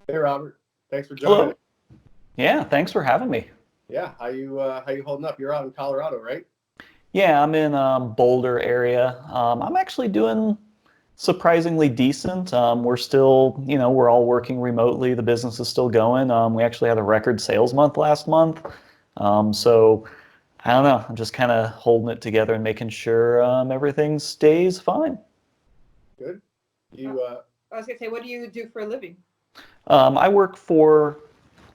Hey Robert, thanks for joining. Hello. Yeah, thanks for having me. Yeah, how you holding up? You're out in Colorado, right? Yeah, I'm in Boulder area. I'm actually doing surprisingly decent. We're still, we're all working remotely. The business is still going. We actually had a record sales month last month. So I don't know. I'm just kind of holding it together and making sure everything stays fine. Good. Uh, You I was gonna say, what do you do for a living? I work for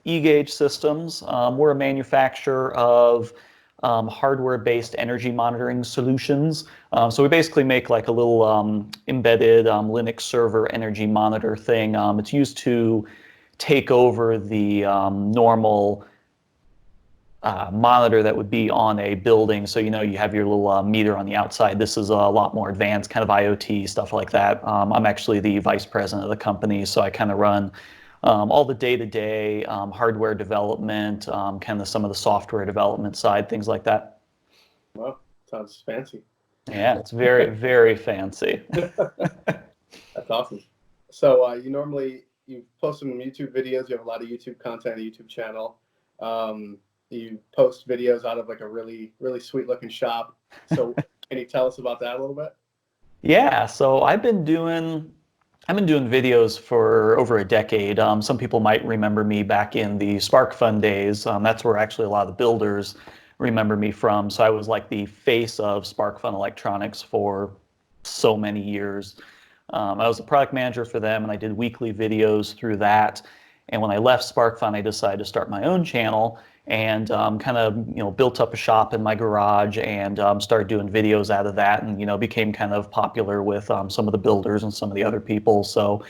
eGauge Systems. We're a manufacturer of hardware-based energy monitoring solutions. So we basically make like a little embedded Linux server energy monitor thing. It's used to take over the normal monitor that would be on a building. So, you have your little meter on the outside. This is a lot more advanced kind of IoT stuff like that. I'm actually the vice president of the company, so I kind of run all the day-to-day hardware development, kind of some of the software development side, things like that. well, sounds fancy. Yeah, it's very, very fancy. That's awesome. So you post some YouTube videos. You have a lot of YouTube content, a YouTube channel. Um, you post videos out of like a really sweet looking shop. So can you tell us about that a little bit? Yeah, so I've been doing videos for over a decade. Some people might remember me back in the SparkFun days. That's where actually a lot of the builders remember me from. So I was like the face of SparkFun Electronics for so many years. I was a product manager for them, and I did weekly videos through that. And when I left SparkFun, I decided to start my own channel and kind of built up a shop in my garage and started doing videos out of that, and became kind of popular with some of the builders and some of the other people. So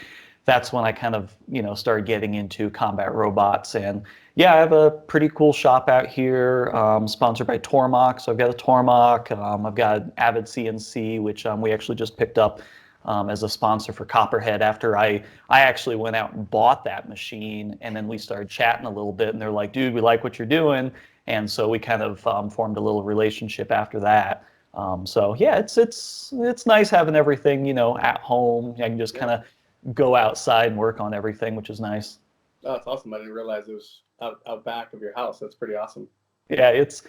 that's when I kind of started getting into combat robots. And yeah, I have a pretty cool shop out here, sponsored by Tormach. So I've got a Tormach. I've got an Avid CNC, which we actually just picked up as a sponsor for Copperhead after I actually went out and bought that machine, and then we started chatting a little bit, and they're like, dude, we like what you're doing. And so we kind of formed a little relationship after that. So yeah, it's nice having everything at home. I can just Yeah. kind of go outside and work on everything, which is nice. Oh, that's awesome. I didn't realize it was out back of your house. That's pretty awesome. Yeah, it's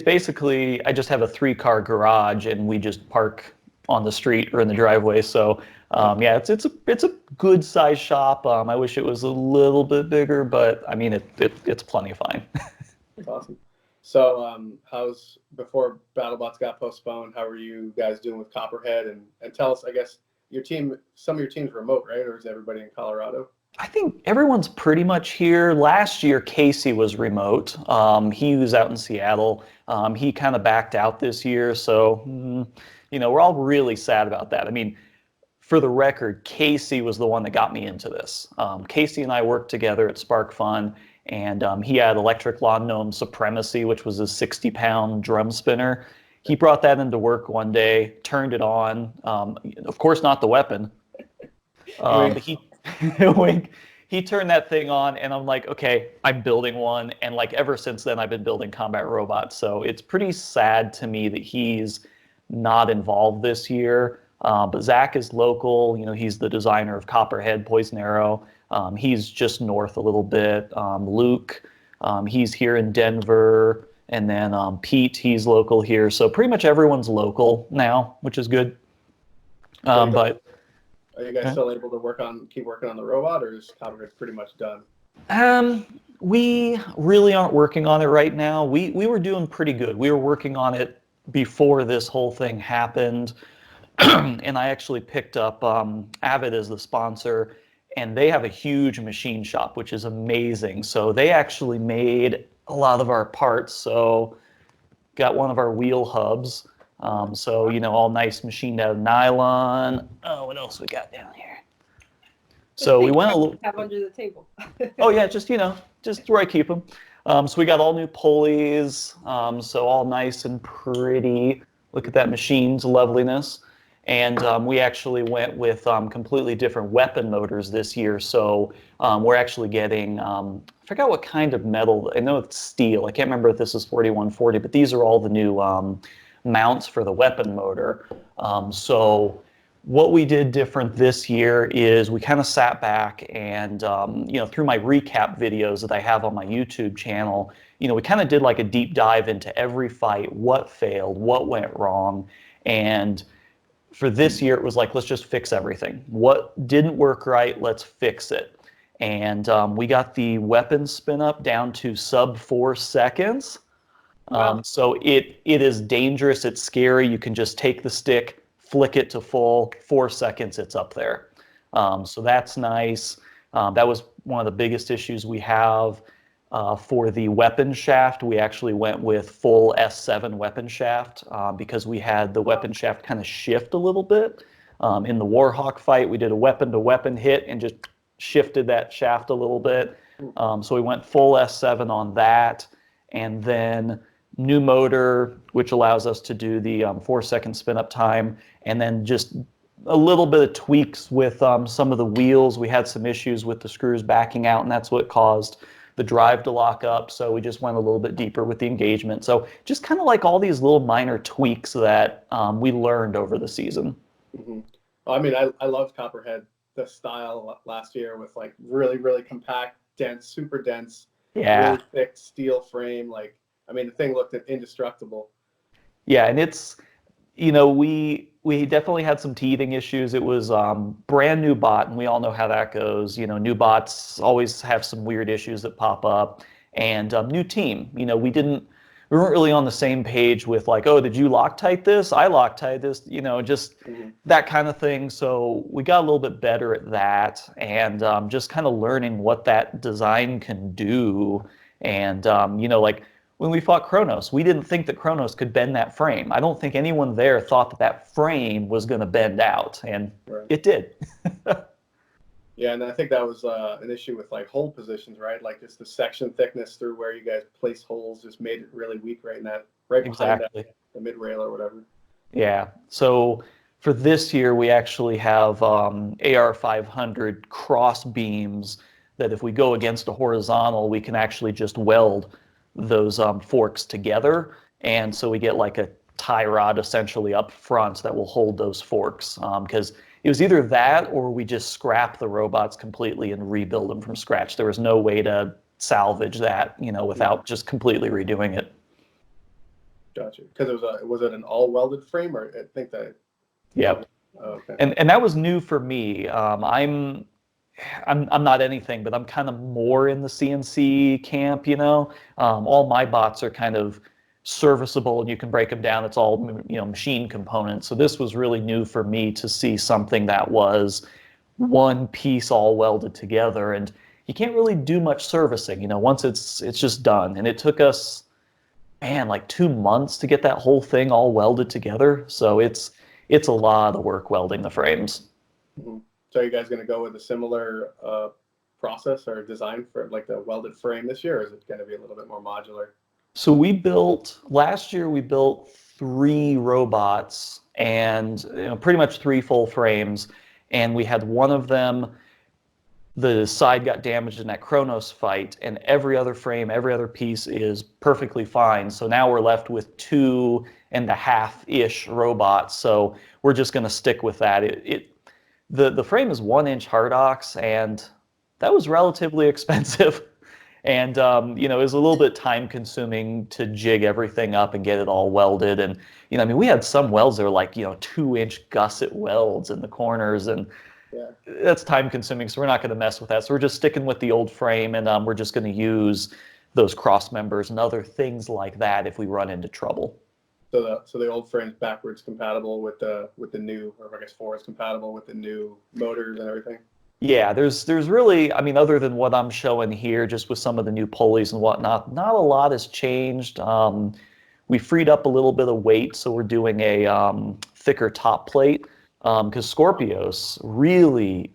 basically I just have a three-car garage and we just park on the street or in the driveway. So yeah, it's a good size shop. I wish it was a little bit bigger, but I mean it's plenty fine. That's awesome. So, how's before BattleBots got postponed? How are you guys doing with Copperhead? And tell us, I guess your team, some of your team's remote, right? Or is everybody in Colorado? I think everyone's pretty much here. Last year, Casey was remote. He was out in Seattle. He kind of backed out this year, so we're all really sad about that. I mean, for the record, Casey was the one that got me into this. Casey and I worked together at Spark Fun, and he had Electric Lawn Gnome Supremacy, which was a 60-pound drum spinner. He brought that into work one day, turned it on. Of course, not the weapon. Wait, But he when he turned that thing on, and I'm like, okay, I'm building one. And like ever since then, I've been building combat robots. So it's pretty sad to me that he's not involved this year. But Zach is local. He's the designer of Copperhead, Poison Arrow. He's just north a little bit. Luke, he's here in Denver. And then Pete, he's local here. So pretty much everyone's local now, which is good. so you guys, But are you guys still able to keep working on the robot, or is Copperhead pretty much done? Um, we really aren't working on it right now. We were doing pretty good. We were working on it before this whole thing happened, and I actually picked up Avid as the sponsor, and they have a huge machine shop, which is amazing. So they actually made a lot of our parts. So got one of our wheel hubs. So all nice machined out of nylon. Oh, what else we got down here? Just So we think went a what little. you have under the table. Oh yeah, just where I keep them. So we got all new pulleys, so all nice and pretty. Look at that machine's loveliness. And we actually went with completely different weapon motors this year. So we're actually getting, I forgot what kind of metal. I know it's steel. I can't remember if this is 4140, but these are all the new mounts for the weapon motor. So What we did different this year is we kind of sat back and, through my recap videos that I have on my YouTube channel, we kind of did like a deep dive into every fight, what failed, what went wrong. And for this year, it was like, let's just fix everything. What didn't work right, let's fix it. And we got the weapon spin up down to sub 4 seconds. Wow. So it is dangerous. It's scary. You can just take the stick, flick it to full, 4 seconds, it's up there. So that's nice. That was one of the biggest issues we have. For the weapon shaft, we actually went with full S7 weapon shaft because we had the weapon shaft kind of shift a little bit. In the Warhawk fight, we did a weapon-to-weapon hit and just shifted that shaft a little bit. So we went full S7 on that. And then new motor, which allows us to do the 4-second spin-up time. And then just a little bit of tweaks with some of the wheels. We had some issues with the screws backing out, and that's what caused the drive to lock up. So we just went a little bit deeper with the engagement. So just kind of like all these little minor tweaks that we learned over the season. Mm-hmm. Well, I mean, I loved Copperhead, the style last year with like really, really compact, dense, super dense, Yeah. really thick steel frame. Like, I mean, the thing looked indestructible. Yeah, and it's, we definitely had some teething issues. It was brand new bot, and we all know how that goes. New bots always have some weird issues that pop up. And new team, we weren't really on the same page with like, oh, did you Loctite this? I Loctite this, just that kind of thing. So we got a little bit better at that, and just kind of learning what that design can do. And like when we fought Kronos, we didn't think that Kronos could bend that frame. I don't think anyone there thought that that frame was going to bend out, and it did. Yeah, and I think that was an issue with like hole positions, right? Like just the section thickness through where you guys place holes just made it really weak right behind that, the mid rail or whatever. Yeah. So for this year, we actually have AR500 cross beams that if we go against a horizontal, we can actually just weld those forks together. And so we get like a tie rod essentially up front that will hold those forks. Because it was either that or we just scrap the robots completely and rebuild them from scratch. There was no way to salvage that, without just completely redoing it. Gotcha. Because was it an all welded frame, or I think that. Yep. Oh, okay. And that was new for me. I'm not anything, but I'm kind of more in the CNC camp. All my bots are kind of serviceable, and you can break them down. It's all machine components. So this was really new for me to see something that was one piece all welded together, and you can't really do much servicing. Once it's just done, and it took us, man, like 2 months to get that whole thing all welded together. So it's a lot of work welding the frames. Mm-hmm. So are you guys going to go with a similar process or design for like the welded frame this year, or is it going to be a little bit more modular? So last year we built 3 robots and pretty much 3 full frames, and we had one of them, the side got damaged in that Kronos fight, and every other frame, every other piece is perfectly fine. So now we're left with 2.5-ish robots. So we're just going to stick with that. The frame is 1-inch hardox, and that was relatively expensive. And it was a little bit time consuming to jig everything up and get it all welded. And we had some welds that were like 2-inch gusset welds in the corners, and that's time consuming. So we're not going to mess with that. So we're just sticking with the old frame, and we're just going to use those cross members and other things like that if we run into trouble. So the old frame's backwards compatible with the new, or I guess forwards compatible with the new motors and everything. Yeah, there's really, other than what I'm showing here, just with some of the new pulleys and whatnot, not a lot has changed. We freed up a little bit of weight, so we're doing a thicker top plate, because Scorpios really,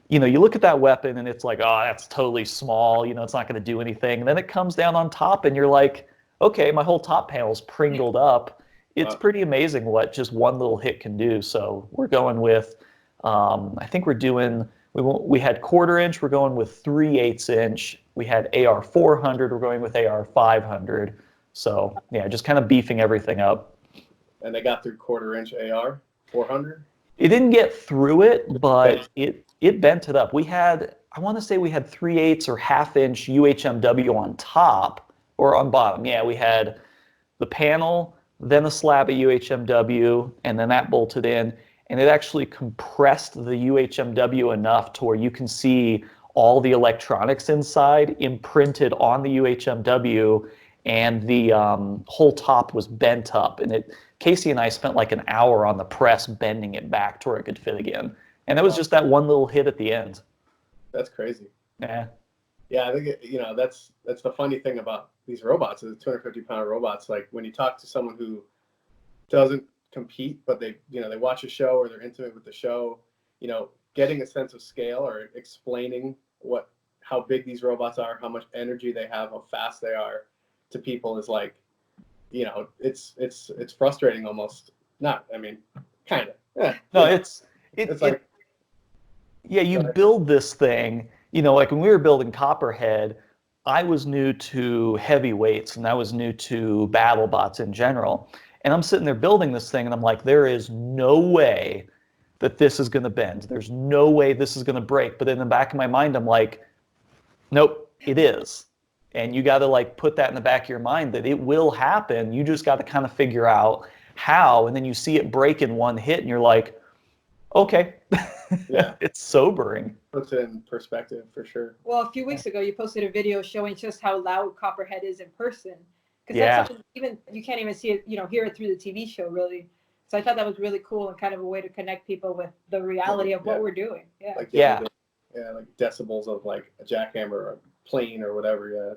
you look at that weapon and it's like, oh, that's totally small, it's not going to do anything. And then it comes down on top and you're like, okay, my whole top panel's pringled up. It's pretty amazing what just one little hit can do. So we're going with, I think we had 1/4-inch, we're going with 3/8-inch. We had AR 400, we're going with AR 500. So yeah, just kind of beefing everything up. And they got through 1/4-inch AR 400? It didn't get through it, but it bent it up. We had, I want to say we had 3/8 or half-inch UHMW on top or on bottom. Yeah, we had the panel, then a slab of UHMW, and then that bolted in. And it actually compressed the UHMW enough to where you can see all the electronics inside imprinted on the UHMW, and the whole top was bent up. And Casey and I spent like an hour on the press bending it back to where it could fit again. And it was just that one little hit at the end. That's crazy. Yeah. Yeah, I think that's the funny thing about these robots, is 250-pound robots. Like when you talk to someone who doesn't compete, but they watch a show or they're intimate with the show, getting a sense of scale or explaining how big these robots are, how much energy they have, how fast they are to people is like, it's frustrating almost. Not, I mean, kind of. Yeah. No, It's like, yeah, you build this thing, like when we were building Copperhead, I was new to heavyweights and I was new to battle bots in general. And I'm sitting there building this thing and I'm like, there is no way that this is going to bend. There's no way this is going to break. But in the back of my mind, I'm like, nope, it is. And you got to like put that in the back of your mind that it will happen. You just got to kind of figure out how. And then you see it break in one hit and you're like, okay. yeah, It's sobering. puts it in perspective for sure. Well, a few weeks ago, you posted a video showing just how loud Copperhead is in person. Because Yeah. that's something even you can't even see it, hear it through the TV show, really. So I thought that was really cool and kind of a way to connect people with the reality of what we're doing. Yeah. Like Yeah. Like decibels of like a jackhammer or a plane or whatever. Yeah,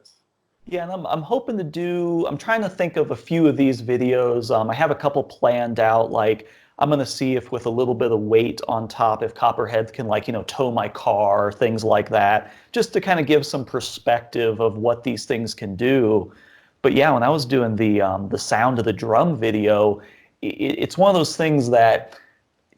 Yeah, and I'm hoping to I'm trying to think of a few of these videos. I have a couple planned out. Like I'm going to see if with a little bit of weight on top, if Copperhead can like, tow my car, things like that, just to kind of give some perspective of what these things can do. But yeah, when I was doing the sound of the drum video, it's one of those things that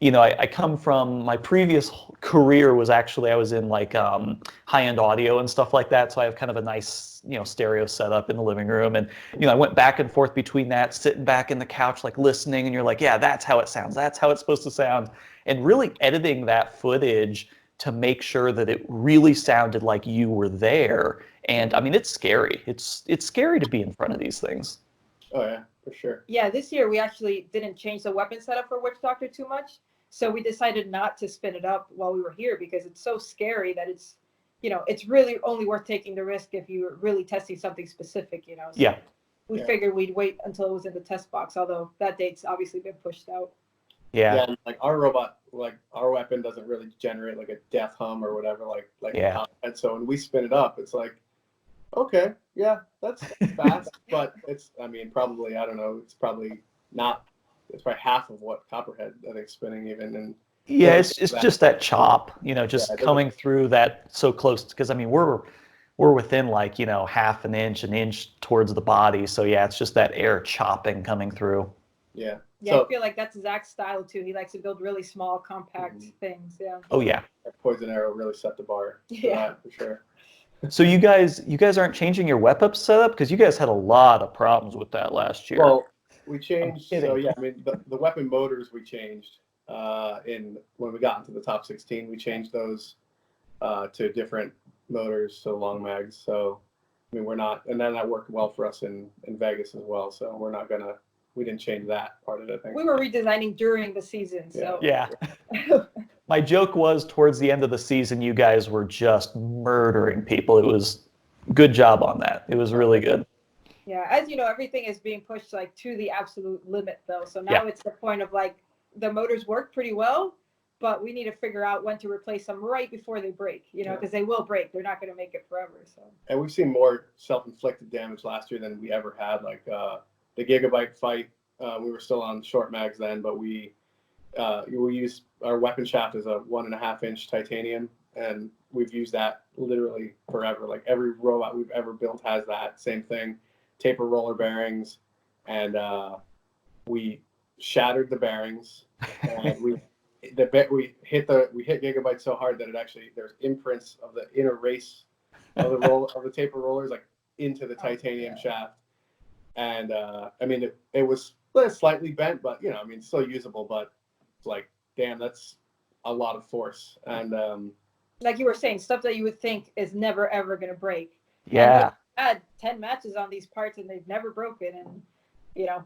I come from, my previous career was actually, I was in like high-end audio and stuff like that. So I have kind of a nice, stereo setup in the living room. And, I went back and forth between that, sitting back in the couch, like listening, and you're like, yeah, that's how it sounds. That's how it's supposed to sound. And really editing that footage to make sure that it really sounded like you were there. And I mean, it's scary. It's scary to be in front of these things. Oh yeah, for sure. Yeah, this year we actually didn't change the weapon setup for Witch Doctor too much. So we decided not to spin it up while we were here because it's so scary that it's really only worth taking the risk if you're really testing something specific, So Yeah. we figured we'd wait until it was in the test box, although that date's obviously been pushed out. Yeah. And like our robot, like our weapon doesn't really generate like a death hum or whatever, like Yeah. and so when we spin it up, it's like, okay, yeah, that's fast, but I mean, probably, I don't know, it's probably half of what Copperhead, I think, spinning even. And yeah, it's just that chop, just Yeah, coming through that so close, because I mean we're within like half an inch towards the body, so yeah, it's just that air chopping coming through. Yeah. Yeah, So, I feel like that's Zach's style too. He likes to build really small, compact things. Yeah. Oh yeah. Poison Arrow really set the bar for that, for sure. So you guys aren't changing your weapon setup, because you guys had a lot of problems with that last year. Well, we changed. kidding. So yeah, I mean the weapon motors we changed when we got into the top 16. We changed those to different motors, so long mags. So I mean we're not, and then that worked well for us in Vegas as well. So we didn't change that part of it, I think. We were redesigning during the season, so Yeah. My joke was towards the end of the season, you guys were just murdering people. It was good job on that. It was really good. Yeah, as you know, everything is being pushed like to the absolute limit though. So now it's the point of like the motors work pretty well, but we need to figure out when to replace them right before they break, because they will break. They're not going to make it forever. So. And we've seen more self-inflicted damage last year than we ever had. Like the Gigabyte fight, we were still on short mags then, but we used our weapon shaft as a 1.5-inch titanium, and we've used that literally forever. Like every robot we've ever built has that same thing. Taper roller bearings, and we shattered the bearings, and we hit Gigabyte so hard that there's imprints of the inner race of the taper rollers like into the titanium shaft, and I mean it was slightly bent, but I mean still usable, but it's like damn, that's a lot of force. And like you were saying, stuff that you would think is never ever going to break. And Yeah. had 10 matches on these parts and they've never broken. And you know,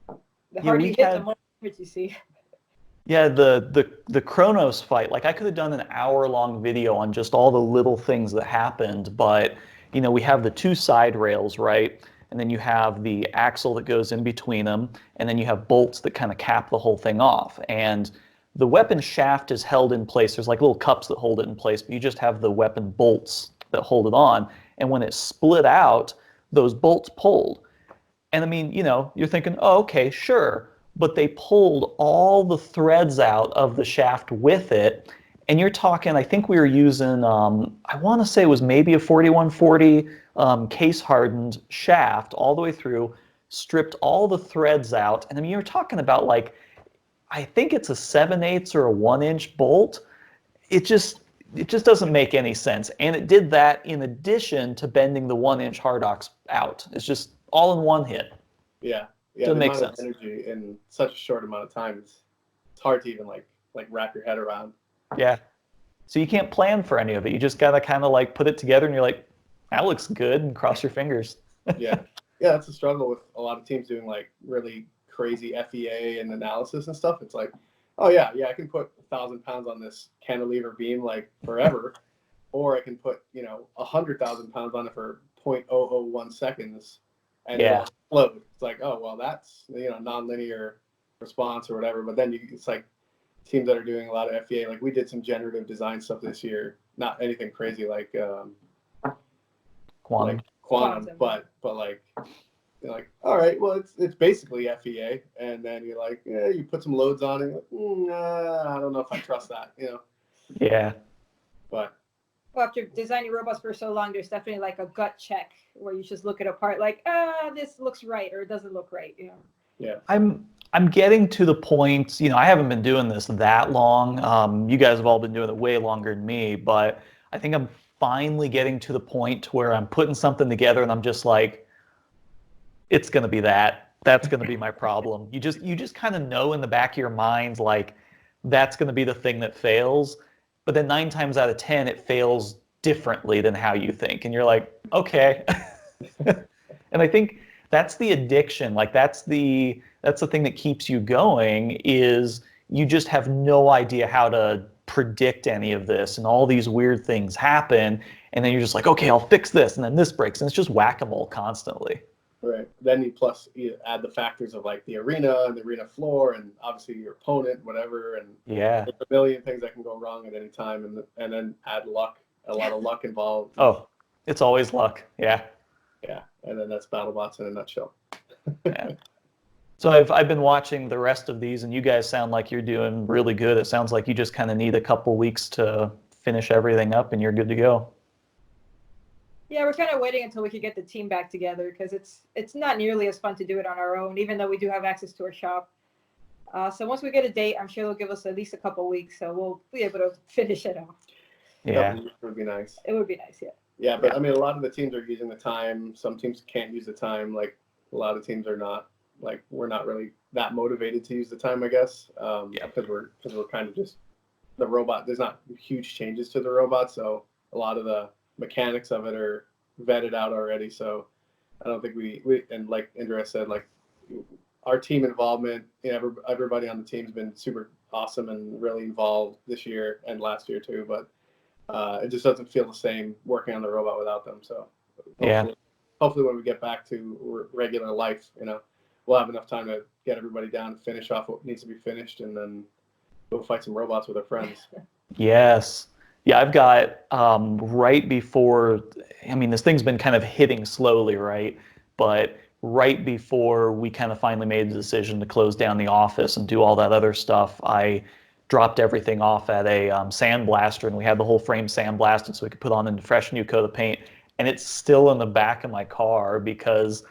the Yeah, harder we you hit, the had more damage you see. yeah, the Kronos fight, like I could have done an hour-long video on just all the little things that happened, but we have the two side rails, right? And then you have the axle that goes in between them, and then you have bolts that kind of cap the whole thing off. And the weapon shaft is held in place. There's like little cups that hold it in place, but you just have the weapon bolts that hold it on. And when it split out, those bolts pulled. And I mean, you're thinking, oh, okay, sure. But they pulled all the threads out of the shaft with it. And you're talking, I think we were using, I want to say it was maybe a 4140 case hardened shaft all the way through, stripped all the threads out. And I mean, you're talking about like, I think it's a 7/8 or a 1-inch bolt. It just, it just doesn't make any sense. And it did that in addition to bending the 1-inch hardox out. It's just all in one hit. yeah, Doesn't the make amount of sense. energy in such a short amount of time is it's hard to even like wrap your head around. Yeah. So you can't plan for any of it. You just gotta kind of like put it together and you're like, that looks good, and cross your fingers. Yeah, yeah, that's a struggle with a lot of teams doing like really crazy FEA and analysis and stuff. It's like, oh yeah, I can put 1,000 pounds on this cantilever beam like forever, or I can put 100,000 pounds on it for 0.001 seconds, and Yeah. it'll explode. It's like, oh well, that's nonlinear response or whatever. But then it's like teams that are doing a lot of FEA, like we did some generative design stuff this year, not anything crazy like Quantum. quantum, but like you're like, all right, well it's basically FEA, and then you're like, yeah, you put some loads on it, like, I don't know if I trust that, Yeah. But Well, after designing robots for so long, there's definitely like a gut check where you just look at a part like, this looks right or it doesn't look right. yeah, I'm getting to the point, I haven't been doing this that long. You guys have all been doing it way longer than me, but I think I'm finally getting to the point where I'm putting something together and I'm just like, it's going to be that. That's going to be my problem. You just kind of know in the back of your mind, like, that's going to be the thing that fails. But then 9 times out of 10, it fails differently than how you think. And you're like, okay. And I think that's the addiction. Like that's the thing that keeps you going, is you just have no idea how to predict any of this, and all these weird things happen. And then you're just like, okay, I'll fix this. And then this breaks. And it's just whack-a-mole constantly. right. Then you add the factors of like the arena and the arena floor, and obviously your opponent, whatever, and Yeah. there's a million things that can go wrong at any time, and then add luck, a lot of luck involved. Oh, it's always luck. Yeah. Yeah, and then that's BattleBots in a nutshell. Yeah. So I've been watching the rest of these, and you guys sound like you're doing really good. It sounds like you just kind of need a couple weeks to finish everything up, and you're good to go. Yeah, we're kind of waiting until we can get the team back together because it's not nearly as fun to do it on our own, even though we do have access to our shop. So once we get a date, I'm sure they'll give us at least a couple weeks, so we'll be able to finish it off. Yeah. It would be nice. It would be nice, yeah. Yeah, but I mean, a lot of the teams are using the time. Some teams can't use the time. Like a lot of teams are not. Like we're not really that motivated to use the time, I guess. Yeah. Because we're kind of just the robot. There's not huge changes to the robot, so a lot of the mechanics of it are vetted out already. So I don't think we and like Indra said, like our team involvement, everybody on the team's been super awesome and really involved this year and last year too. But it just doesn't feel the same working on the robot without them. So hopefully when we get back to regular life, we'll have enough time to get everybody down, finish off what needs to be finished, and then go fight some robots with our friends. Yes. Yeah, I've got right before, I mean, this thing's been kind of hitting slowly, right? But right before we kind of finally made the decision to close down the office and do all that other stuff, I dropped everything off at a sandblaster, and we had the whole frame sandblasted so we could put on a fresh new coat of paint. And it's still in the back of my car because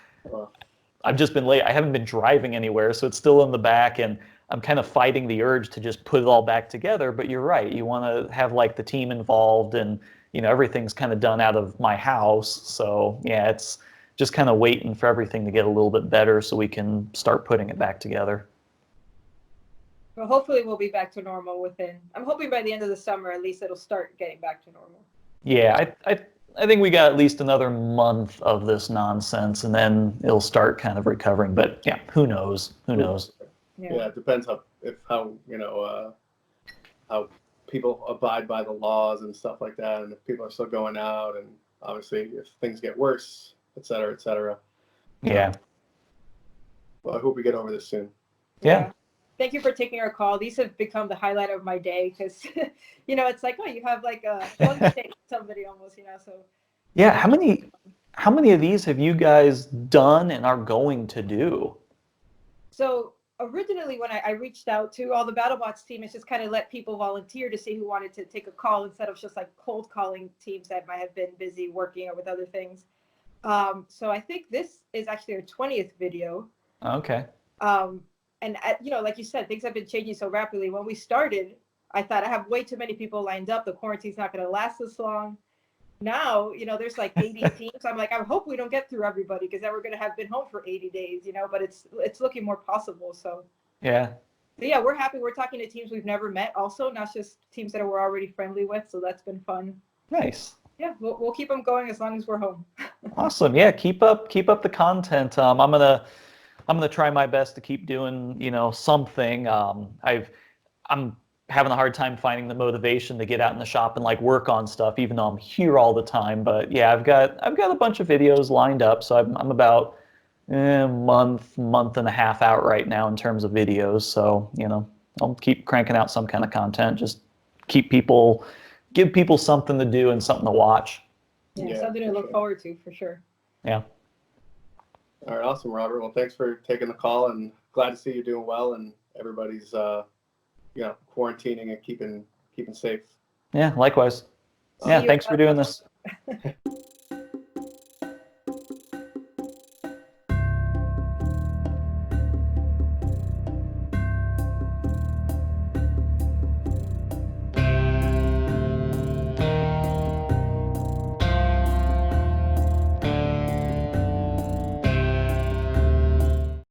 I've just been late. I haven't been driving anywhere, so it's still in the back, and I'm kind of fighting the urge to just put it all back together. But you're right. You want to have like the team involved, and everything's kind of done out of my house. So yeah, it's just kind of waiting for everything to get a little bit better so we can start putting it back together. Well, hopefully we'll be back to normal I'm hoping by the end of the summer, at least it'll start getting back to normal. Yeah, I think we got at least another month of this nonsense, and then it'll start kind of recovering. But yeah, who knows? Who knows? Yeah, it depends how how people abide by the laws and stuff like that, and if people are still going out, and obviously if things get worse, et cetera, et cetera. Yeah. Well, I hope we get over this soon. Yeah. Thank you for taking our call. These have become the highlight of my day because, it's like, oh, you have like a one date somebody almost, so. Yeah. How many of these have you guys done and are going to do? So originally when I reached out to all the BattleBots team, it's just kind of let people volunteer to see who wanted to take a call instead of just like cold calling teams that might have been busy working or with other things. So I think this is actually our 20th video. Okay. And like you said, things have been changing so rapidly. When we started, I thought I have way too many people lined up. The quarantine's not going to last this long. Now, there's like 80 teams. I'm like, I hope we don't get through everybody because then we're going to have been home for 80 days, but it's looking more possible. So Yeah. yeah, we're happy. We're talking to teams we've never met also, not just teams that we're already friendly with. So that's been fun. Nice. Yeah, we'll keep them going as long as we're home. Awesome. Yeah, keep up the content. I'm gonna try my best to keep doing, something. I'm having a hard time finding the motivation to get out in the shop and like work on stuff, even though I'm here all the time. But yeah, I've got a bunch of videos lined up, so I'm about a month and a half out right now in terms of videos. So I'll keep cranking out some kind of content. Just give people something to do and something to watch. Yeah, something to look forward to for sure. Yeah. All right, awesome, Robert. Well, thanks for taking the call, and glad to see you doing well, and everybody's quarantining and keeping safe. Yeah, likewise. Yeah, thanks for doing this.